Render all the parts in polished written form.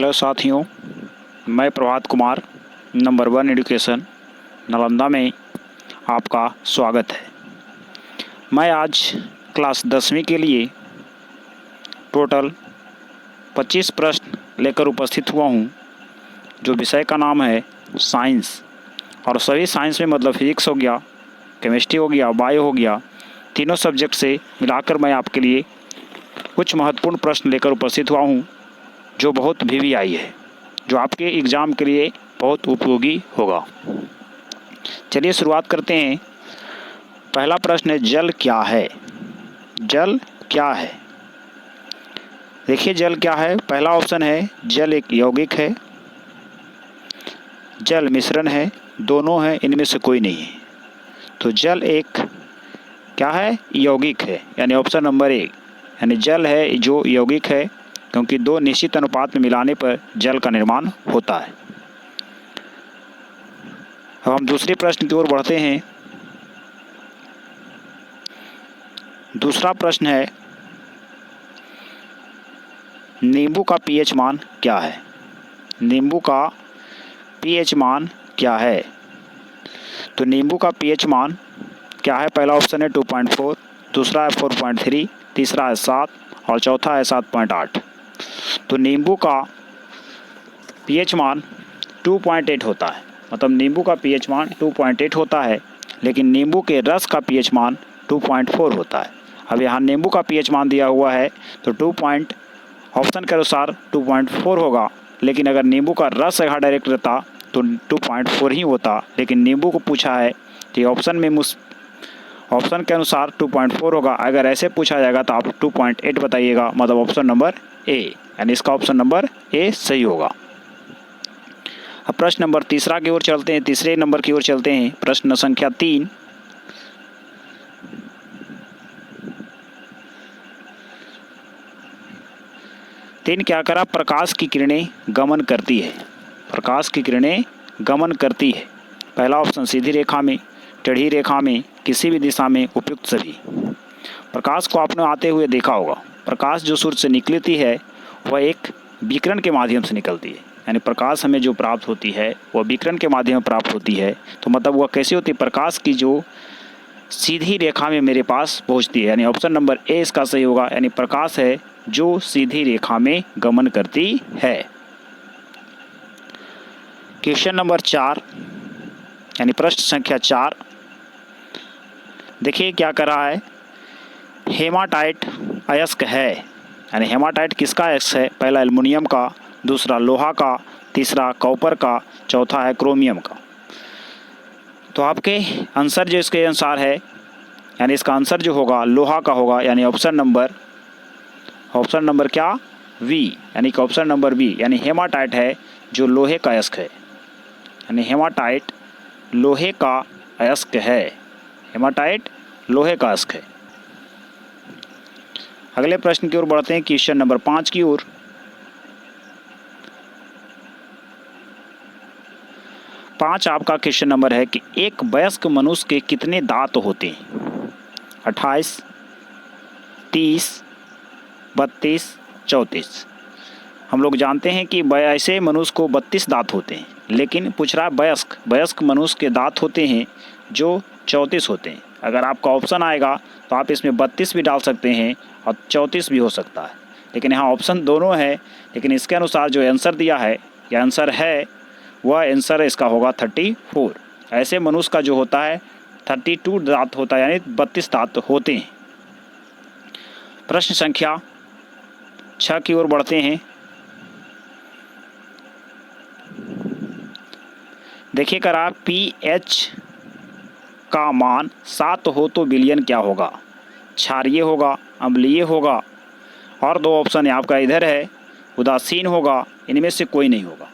Hello साथियों, मैं Prabhat Kumar number 1 education Nalanda में आपका स्वागत है। मैं आज क्लास 10वीं के लिए टोटल 25 प्रश्न लेकर उपस्थित हुआ हूं, जो विषय का नाम है साइंस। और सभी साइंस में मतलब फिजिक्स हो गया, केमिस्ट्री हो गया, बायो हो गया, तीनों सब्जेक्ट से मिलाकर मैं आपके लिए कुछ महत्वपूर्ण प्रश्न लेकर उपस्थित हुआ हूं, जो बहुत VVI है, जो आपके एग्ज़ाम के लिए बहुत उपयोगी होगा। चलिए शुरुआत करते हैं। पहला प्रश्न है, जल क्या है? जल क्या है? देखिए जल क्या है। पहला ऑप्शन है जल एक यौगिक है, जल मिश्रण है, दोनों है, इनमें से कोई नहीं है। तो जल एक क्या है? यौगिक है, यानी ऑप्शन नंबर 1, यानी जल है जो यौगिक है, क्योंकि दो निश्चित अनुपात में मिलाने पर जल का निर्माण होता है। अब हम दूसरे प्रश्न की ओर बढ़ते हैं। दूसरा प्रश्न है, नींबू का pH मान क्या है? नींबू का pH मान क्या है? तो नींबू का pH मान क्या है? पहला ऑप्शन है 2.4, दूसरा है 4.3, तीसरा है 7 और चौथा है 7.8। तो नींबू का pH मान 2.8 होता है, मतलब नींबू का pH मान 2.8 होता है, लेकिन नींबू के रस का pH मान 2.4 होता है। अब यहाँ नींबू का pH मान दिया हुआ है तो ऑप्शन के अनुसार 2.4 होगा, लेकिन अगर नींबू का रस यहाँ डायरेक्ट रहता तो 2.4 ही होता, लेकिन नींबू को पूछा है कि ऑप्शन के अनुसार 2.4 होगा। अगर ऐसे पूछा जाएगा तो आप 2.8 बताइएगा, मतलब ऑप्शन नंबर ए, यानी इसका ऑप्शन नंबर ए सही होगा। अब प्रश्न नंबर तीसरे नंबर की ओर चलते हैं। प्रश्न संख्या 3, क्या करा? प्रकाश की किरणें गमन करती है। प्रकाश की किरणें गमन करती है। पहला ऑप्शन सीधी रेखा में, टेढ़ी रेखा में, किसी भी दिशा में, उपयुक्त सभी। प्रकाश को आपने आते हुए देखा होगा। प्रकाश जो सूर्य से निकलती है वह एक विकिरण के माध्यम से निकलती है, यानी प्रकाश हमें जो प्राप्त होती है वह विकिरण के माध्यम में प्राप्त होती है। तो मतलब वह कैसी होती है? प्रकाश की जो सीधी रेखा में मेरे पास पहुंचती है, यानी ऑप्शन नंबर ए इसका सही होगा, यानी प्रकाश है जो सीधी रेखा में गमन करती है। क्वेश्चन नंबर 4, यानी प्रश्न संख्या 4, देखिए क्या कर रहा है। हेमाटाइट अयस्क है, यानी हेमाटाइट किसका अयस्क है? पहला एल्युमिनियम का, दूसरा लोहा का, तीसरा कॉपर का, चौथा है क्रोमियम का। तो आपके आंसर जो इसके अनुसार है, यानी इसका आंसर जो होगा लोहा का होगा, यानी ऑप्शन नंबर क्या? वी, यानी कि ऑप्शन नंबर बी, यानी हेमाटाइट है जो लोहे का अयस्क है, यानी हेमाटाइट लोहे का अयस्क है। हेमाटाइट लोहे का अयस्क है। अगले प्रश्न की ओर बढ़ते हैं, क्वेश्चन नंबर 5 की ओर। पाँच आपका क्वेश्चन नंबर है कि एक वयस्क मनुष्य के कितने दांत होते हैं? 28, 30, 32, 34। हम लोग जानते हैं कि ऐसे मनुष्य को 32 दांत होते हैं, लेकिन पूछ रहा है वयस्क मनुष्य के दांत होते हैं जो 34 होते हैं। अगर आपका ऑप्शन आएगा तो आप इसमें 32 भी डाल सकते हैं और 34 भी हो सकता है, लेकिन यहाँ ऑप्शन दोनों है। लेकिन इसके अनुसार जो आंसर दिया है या आंसर है वह आंसर इसका होगा 34। ऐसे मनुष्य का जो होता है 32 दांत होता है, यानी 32 दांत होते हैं। प्रश्न संख्या 6 की ओर बढ़ते हैं। देखिए अगर आप pH का मान 7 हो तो विलयन क्या होगा? क्षारीय होगा, अम्लीय होगा, और दो ऑप्शन है आपका इधर है, उदासीन होगा, इनमें से कोई नहीं होगा।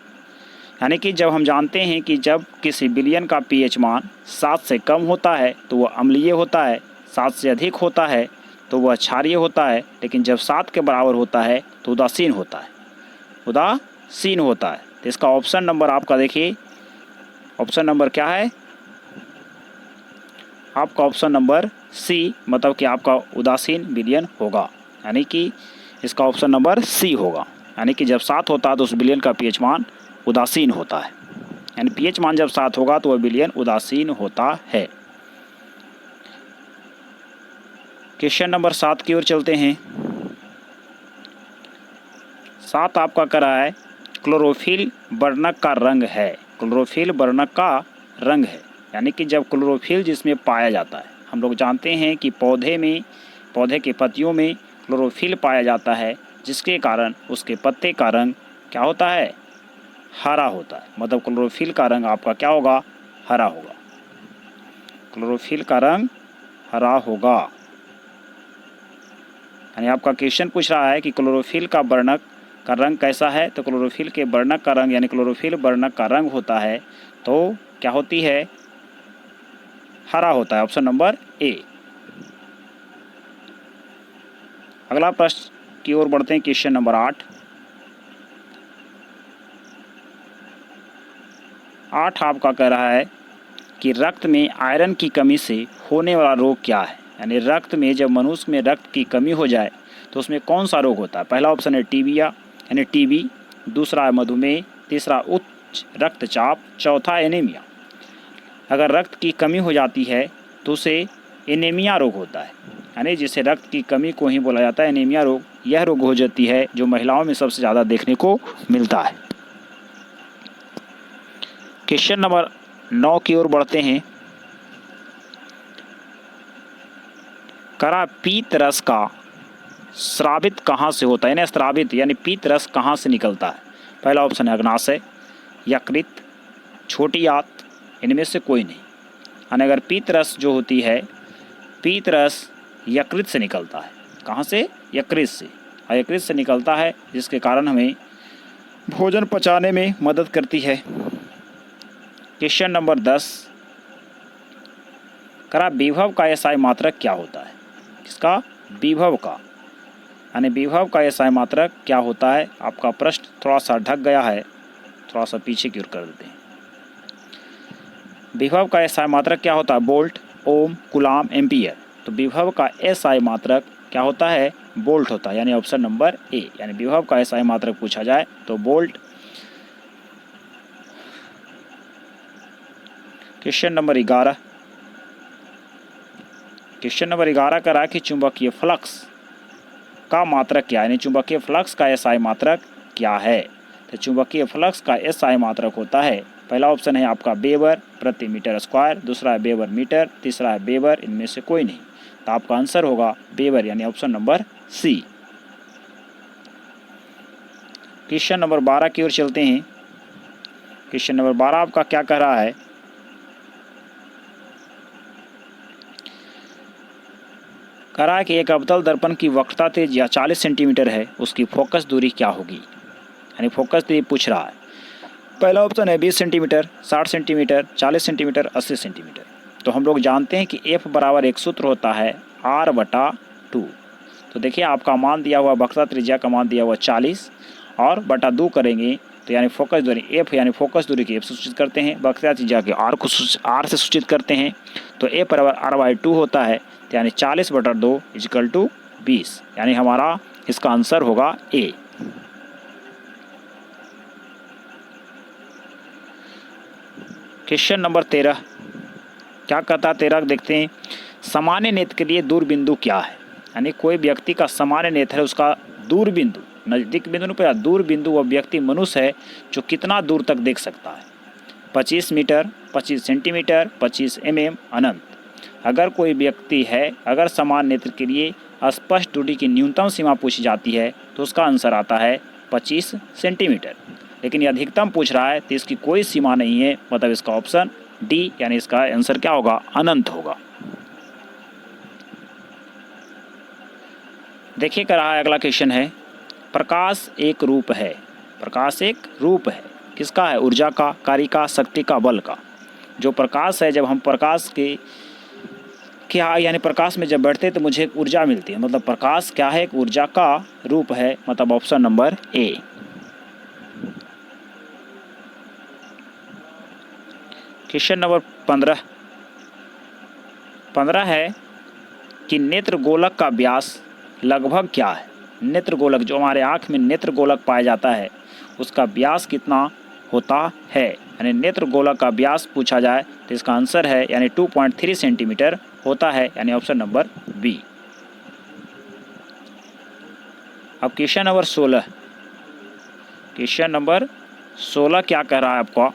यानी कि जब हम जानते हैं कि जब किसी विलयन का pH मान 7 से कम होता है तो वह अम्लीय होता है, 7 से अधिक होता है तो वह क्षारीय होता है, लेकिन जब 7 के बराबर होता है तो उदासीन होता है। तो इसका ऑप्शन नंबर आपका देखिए, ऑप्शन नंबर क्या है? आपका ऑप्शन नंबर सी, मतलब कि आपका उदासीन विलयन होगा, यानी कि इसका ऑप्शन नंबर सी होगा। यानी कि जब 7 होता है तो उस विलयन का पीएच मान उदासीन होता है, यानी पीएच मान जब 7 होगा तो वह विलयन उदासीन होता है। क्वेश्चन नंबर 7 की ओर चलते हैं। 7 आपका कर रहा है क्लोरोफिल वर्णक का रंग है। क्लोरोफिल वर्णक का रंग है, यानी कि जब क्लोरोफिल जिसमें पाया जाता है, हम लोग जानते हैं कि पौधे के पत्तियों में क्लोरोफिल पाया जाता है, जिसके कारण उसके पत्ते का रंग क्या होता है, हरा होता है। मतलब क्लोरोफिल का रंग आपका क्या होगा, हरा होगा। क्लोरोफिल का रंग हरा होगा। यानी आपका क्वेश्चन पूछ रहा है कि क्लोरोफिल का वर्णक का रंग कैसा है, तो क्लोरोफिल के वर्णक का रंग यानी क्लोरोफिल वर्णक का रंग होता है तो क्या होती है, हरा होता है। Option number A. अगला प्रश्न की ओर बढ़ते हैं। Question number 8। 8 आपका कह रहा है कि रक्त में आयरन की कमी से होने वाला रोग क्या है। यानी रक्त में जब मनुष्य में रक्त की कमी हो जाए तो उसमें कौन सा रोग होता है। पहला ऑप्शन है टीबिया यानी टीबी, दूसरा है मधुमेह, तीसरा उच्च रक्तचाप, चौथा एनीमिया। अगर रक्त की कमी हो जाती है तो उसे एनीमिया रोग होता है, यानी जिसे रक्त की कमी को ही बोला जाता है एनीमिया रोग। यह रोग हो जाती है जो महिलाओं में सबसे ज़्यादा देखने को मिलता है। क्वेश्चन नंबर 9 की ओर बढ़ते हैं। करा पीत रस का स्रावित कहाँ से होता है, यानी स्रावित यानी पीत रस कहाँ से निकलता है। पहला ऑप्शन है अग्नाशय, यकृत, छोटी आंत, इनमें से कोई नहीं। यानी अगर पीत रस जो होती है, पीत रस यकृत से निकलता है। कहाँ से, यकृत से। यकृत से निकलता है, जिसके कारण हमें भोजन पचाने में मदद करती है। Question number 10। करा विभव का एसआई मात्रक क्या होता है। किसका, विभव का, यानी विभव का एसआई मात्रक क्या होता है। आपका प्रश्न थोड़ा सा ढक गया है, थोड़ा सा पीछे की ओर कर देते हैं। विभव का एसआई मात्रक क्या होता है, वोल्ट, ओम, कूलाम, एम्पियर। तो विभव का एसआई मात्रक क्या होता है, वोल्ट होता है, यानी ऑप्शन नंबर ए। यानी विभव का एसआई मात्रक पूछा जाए तो volt. Question number 11। Question number 11 का रहा कि चुंबकीय फ्लक्स का मात्रक क्या है, यानी चुंबकीय फ्लक्स का एसआई मात्रक क्या है। तो चुंबकीय फ्लक्स का एसआई मात्रक होता है, पहला ऑप्शन है आपका वेबर प्रति मीटर स्क्वायर, दूसरा है वेबर मीटर, तीसरा है वेबर, इनमें से कोई नहीं। तो आपका आंसर होगा वेबर, यानी option number C. Question number 12 की ओर चलते हैं। क्वेश्चन नंबर 12 आपका क्या कह रहा है, कह रहा है कि एक अवतल दर्पण की वक्रता त्रिज्या 40 सेंटीमीटर है, उसकी फोकस दूरी क्या होगी। यानी फोकस दूरी पूछ रहा है। पहला ऑप्शन है 20 सेंटीमीटर, 60 सेंटीमीटर, 40 सेंटीमीटर, 80 सेंटीमीटर। तो हम लोग जानते हैं कि F बराबर एक सूत्र होता है R/2। तो देखिए आपका मान दिया हुआ, वक्रता त्रिज्या का मान दिया हुआ 40 और बटा 2 करेंगे तो यानी फोकस दूरी F, यानी फोकस दूरी की F सूचित करते हैं, वक्रता त्रिज्या के R से सूचित करते हैं। तो F बराबर R/2 होता है, तो यानी 40/2 = 20, यानी हमारा इसका आंसर होगा ए। क्वेश्चन नंबर 13 क्या कहता है, 13 देखते हैं। सामान्य नेत्र के लिए दूर बिंदु क्या है। यानी कोई व्यक्ति का सामान्य नेत्र है, उसका दूर बिंदु, नज़दीक बिंदु नहीं, दूर बिंदु वह व्यक्ति मनुष्य है जो कितना दूर तक देख सकता है। 25 मीटर, 25 सेंटीमीटर, 25 mm, अनंत। अगर कोई व्यक्ति है, अगर समान नेत्र के लिए स्पष्ट दूरी की न्यूनतम सीमा पूछी जाती है तो उसका आंसर आता है 25 सेंटीमीटर। लेकिन ये अधिकतम पूछ रहा है तो इसकी कोई सीमा नहीं है, मतलब इसका ऑप्शन डी, यानी इसका आंसर क्या होगा, अनंत होगा। देखिए कर रहा है अगला क्वेश्चन है, प्रकाश एक रूप है। प्रकाश एक रूप है, किसका है, ऊर्जा का, कार्य का, शक्ति का, बल का। जो प्रकाश है, जब हम प्रकाश के क्या, यानी प्रकाश में जब बैठते हैं तो मुझे एक ऊर्जा मिलती है, मतलब प्रकाश क्या है, एक ऊर्जा का रूप है, मतलब option number A. Question number 15 है कि नेत्र गोलक का व्यास लगभग क्या है। नेत्रगोलक, जो हमारे आँख में नेत्रगोलक पाया जाता है, उसका व्यास कितना होता है। यानी नेत्रगोलक का व्यास पूछा जाए तो इसका आंसर है यानी 2.3 सेंटीमीटर होता है, यानी ऑप्शन नंबर बी। अब क्वेश्चन नंबर 16, क्वेश्चन नंबर 16 क्या कह रहा है आपका,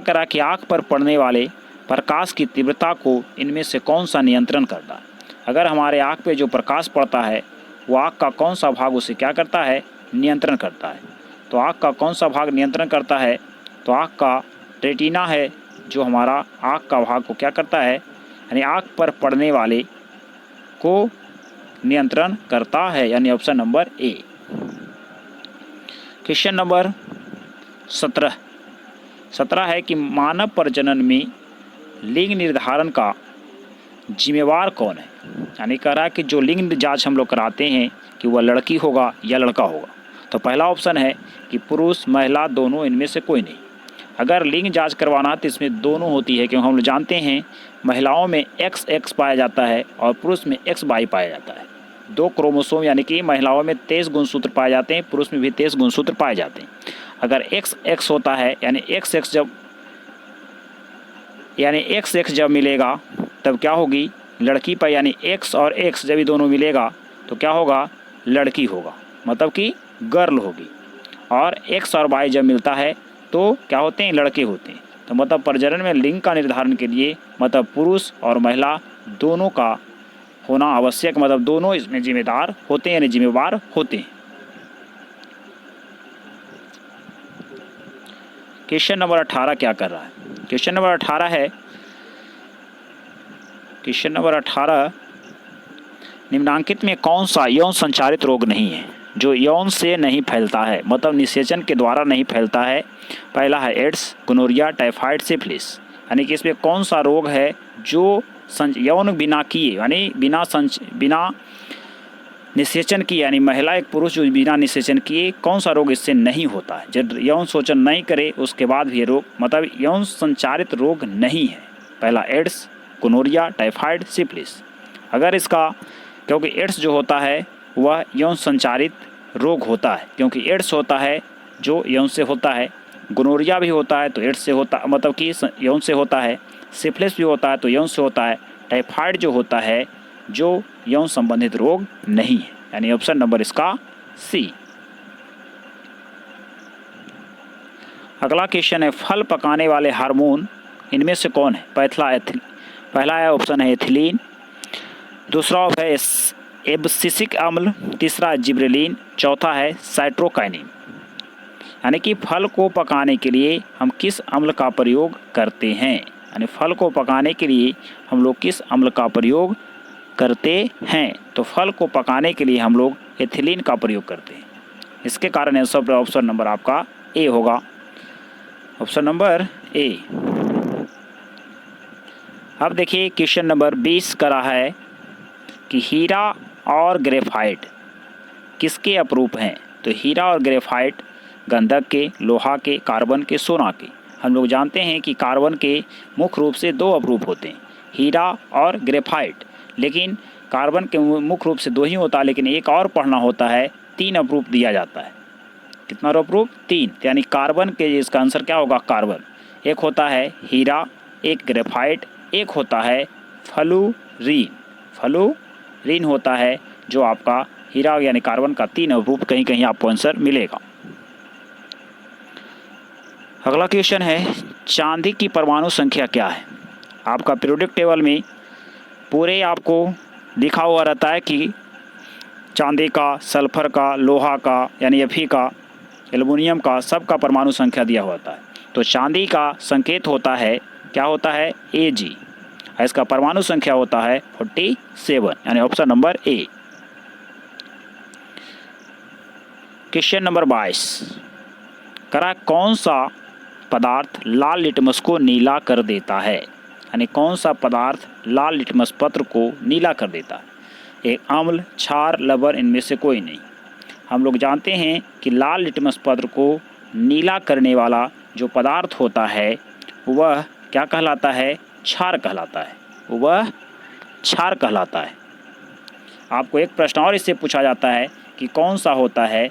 कह रहा है कि आँख पर पड़ने वाले प्रकाश की तीव्रता को इनमें से कौन सा नियंत्रण करता है। अगर हमारे आँख पे जो प्रकाश पड़ता है वो आँख का कौन सा भाग उसे क्या करता है, नियंत्रण करता है। तो आँख का कौन सा भाग नियंत्रण करता है, तो आँख का रेटिना है जो हमारा आँख का भाग को क्या करता है, यानी आँख पर पड़ने वाले को नियंत्रण करता है, यानी option number A. Question number 17 है कि मानव प्रजनन में लिंग निर्धारण का जिम्मेवार कौन है। यानी कह रहा है कि जो लिंग जांच हम लोग कराते हैं कि वह लड़की होगा या लड़का होगा। तो पहला ऑप्शन है कि पुरुष महिला दोनों, इनमें से कोई नहीं। अगर लिंग जांच करवाना तो इसमें दोनों होती है, क्योंकि हम लोग जानते हैं महिलाओं में XX पाया जाता है और पुरुष में XY पाया जाता है। 2 क्रोमोसोम यानी कि महिलाओं में 23 गुणसूत्र पाए जाते हैं, पुरुष में भी 23 गुणसूत्र पाए जाते हैं। अगर XX होता है यानी XX जब मिलेगा तब क्या होगी, लड़की पर, यानी X और X जब ये दोनों मिलेगा तो क्या होगा, लड़की होगा, मतलब कि गर्ल होगी। और X और Y जब मिलता है तो क्या होते हैं, लड़के होते हैं। तो मतलब प्रजनन में लिंग का निर्धारण के लिए मतलब पुरुष और महिला दोनों का होना आवश्यक, मतलब दोनों इसमें जिम्मेदार होते हैं, यानी जिम्मेवार होते हैं। क्वेश्चन नंबर 18 क्या कर रहा है, क्वेश्चन नंबर 18 है, क्वेश्चन नंबर 18, निम्नांकित में कौन सा यौन संचारित रोग नहीं है जो यौन से नहीं फैलता है, मतलब निषेचन के द्वारा नहीं फैलता है। पहला है एड्स, गोनोरिया, टाइफाइड, सिफिलिस। यानी कि इसमें कौन सा रोग है जो यौन बिना किए, यानी बिना निषेचन किए, यानी महिला एक पुरुष जो बिना निषेचन किए, कौन सा रोग इससे नहीं होता है, जब यौन शोषण नहीं करे उसके बाद भी ये रोग, मतलब यौन संचारित रोग नहीं है। पहला एड्स, गोनोरिया, टाइफाइड, सिफिलिस। अगर इसका, क्योंकि एड्स जो होता है वह यौन संचारित रोग होता है, क्योंकि एड्स होता है जो यौन से होता है, गोनोरिया भी होता है तो एड्स से होता, मतलब कि यौन से होता है, सिफिलिस भी होता है तो यौन से होता है, टाइफाइड जो होता है जो यौन संबंधित रोग नहीं है, यानी ऑप्शन नंबर इसका सी। अगला क्वेश्चन है, फल पकाने वाले हार्मोन इनमें से कौन है। पहला है ऑप्शन है एथिलीन, दूसरा है एब्सिसिक अम्ल, तीसरा है जिब्रेलिन, चौथा है साइटोकाइनिन। यानी कि फल को पकाने के लिए हम किस अम्ल का प्रयोग करते हैं, यानी फल को पकाने के लिए हम लोग किस अम्ल का प्रयोग करते हैं। तो फल को पकाने के लिए हम लोग एथिलीन का प्रयोग करते हैं। इसके कारण आंसर ऑप्शन नंबर आपका ए होगा, ऑप्शन नंबर ए। अब देखिए क्वेश्चन नंबर 20 करा है कि हीरा और ग्रेफाइट किसके अपरूप हैं। तो हीरा और ग्रेफाइट गंधक के, लोहा के, कार्बन के, सोना के। हम लोग जानते हैं कि कार्बन के मुख्य रूप से 2 अपरूप होते हैं, हीरा और ग्रेफाइट। लेकिन कार्बन के मुख्य रूप से 2 ही होता है, लेकिन एक और पढ़ना होता है, 3 अपरूप दिया जाता है। कितना अपरूप, 3। यानी कार्बन के, इसका आंसर क्या होगा, कार्बन। एक होता है हीरा, एक ग्रेफाइट, एक होता है फ्लूरीन। फ्लूरीन होता है जो आपका हीरा यानी कार्बन का 3 अपरूप, कहीं कहीं आपको आंसर मिलेगा। अगला क्वेश्चन है, चांदी की परमाणु संख्या क्या है। आपका पीरियोडिक टेबल में पूरे आपको लिखा हुआ रहता है कि चांदी का, सल्फर का, लोहा का यानी Fe का, एल्युमिनियम का, सब का परमाणु संख्या दिया होता है। तो चांदी का संकेत होता है, क्या होता है, Ag। इसका परमाणु संख्या होता है 47, यानी option number A. Question number 22 करा, कौन सा पदार्थ लाल लिटमस को नीला कर देता है। यानी कौन सा पदार्थ लाल लिटमस पत्र को नीला कर देता है। एक अम्ल, क्षार, लवण, इनमें से कोई नहीं। हम लोग जानते हैं कि लाल लिटमस पत्र को नीला करने वाला जो पदार्थ होता है वह क्या कहलाता है, क्षार कहलाता है, वह क्षार कहलाता है। आपको एक प्रश्न और इससे पूछा जाता है कि कौन सा होता है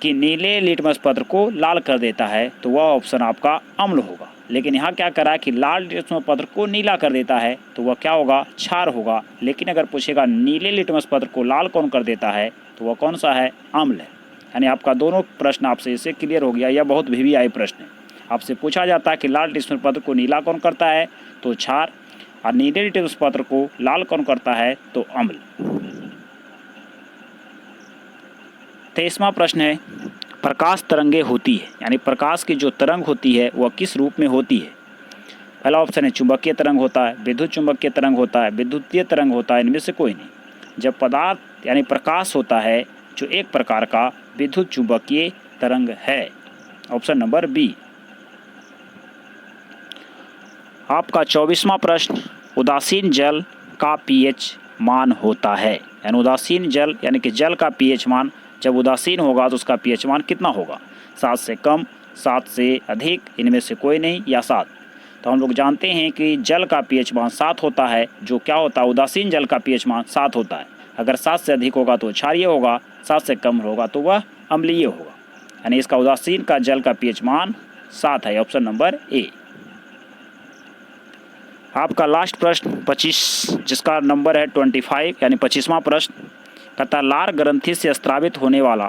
कि नीले लिटमस पत्र को लाल कर देता है, तो वह ऑप्शन आपका अम्ल होगा। लेकिन यहाँ क्या करा है कि लाल लिटमस पत्र को नीला कर देता है, तो वह क्या होगा, क्षार होगा। लेकिन अगर पूछेगा नीले लिटमस पत्र को लाल कौन कर देता है, तो वह कौन सा है, अम्ल है। यानी आपका दोनों प्रश्न आपसे इससे क्लियर हो गया। यह बहुत वीवीआई प्रश्न है। आपसे पूछा जाता है कि लाल लिटमस पत्र को नीला कौन करता है, तो क्षार, और नीले लिटमस पत्र को लाल कौन करता है, तो अम्ल। 23वां प्रश्न है, प्रकाश तरंगे होती है, यानी प्रकाश की जो तरंग होती है वह किस रूप में होती है। पहला ऑप्शन है चुंबकीय तरंग होता है, विद्युत चुंबकीय तरंग होता है, विद्युतीय तरंग होता है, इनमें से कोई नहीं। जब पदार्थ यानी प्रकाश होता है जो एक प्रकार का विद्युत चुंबकीय तरंग है, ऑप्शन नंबर बी। आपका 24वां प्रश्न, उदासीन जल का पीएच मान होता है, यानी उदासीन जल यानी कि जल का पीएच मान जब उदासीन होगा तो उसका पीएच मान कितना होगा, 7 से कम, 7 से अधिक, इनमें से कोई नहीं, या 7। तो हम लोग जानते हैं कि जल का पीएच मान 7 होता है। जो क्या होता है, उदासीन जल का पीएच मान 7 होता है। अगर 7 से अधिक होगा तो क्षारीय होगा, 7 से कम होगा तो वह अम्लीय होगा। यानी इसका उदासीन का जल का पीएच मान 7 है, ऑप्शन नंबर ए। आपका लास्ट प्रश्न 25, जिसका नंबर है 25, यानी 25वां प्रश्न, कहता लार ग्रंथि से स्रावित होने वाला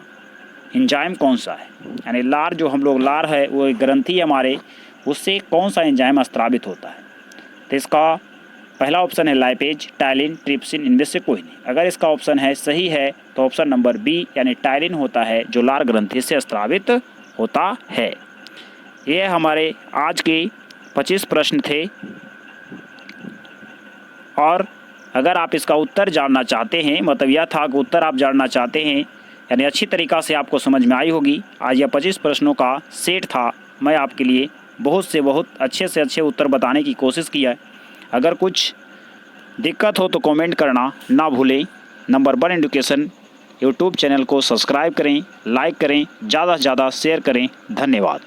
एंजाइम कौन सा है। यानी लार, जो हम लोग लार है वो ग्रंथि हमारे, उससे कौन सा एंजाइम स्रावित होता है। तो इसका पहला ऑप्शन है लाइपेज, टाइलिन, ट्रिप्सिन, इनमें से कोई नहीं। अगर इसका ऑप्शन है सही है तो ऑप्शन नंबर बी, यानी टाइलिन होता है जो लार ग्रंथि से स्रावित होता है। ये हमारे आज के 25 प्रश्न थे। और अगर आप इसका उत्तर जानना चाहते हैं, मतलब यह था कि उत्तर आप जानना चाहते हैं, यानी अच्छी तरीक़ा से आपको समझ में आई होगी। आज यह 25 प्रश्नों का सेट था। मैं आपके लिए बहुत से बहुत अच्छे से अच्छे उत्तर बताने की कोशिश की है। अगर कुछ दिक्कत हो तो कमेंट करना ना भूलें। नंबर 1 एजुकेशन यूट्यूब चैनल को सब्सक्राइब करें, लाइक करें, ज़्यादा से ज़्यादा शेयर करें। धन्यवाद।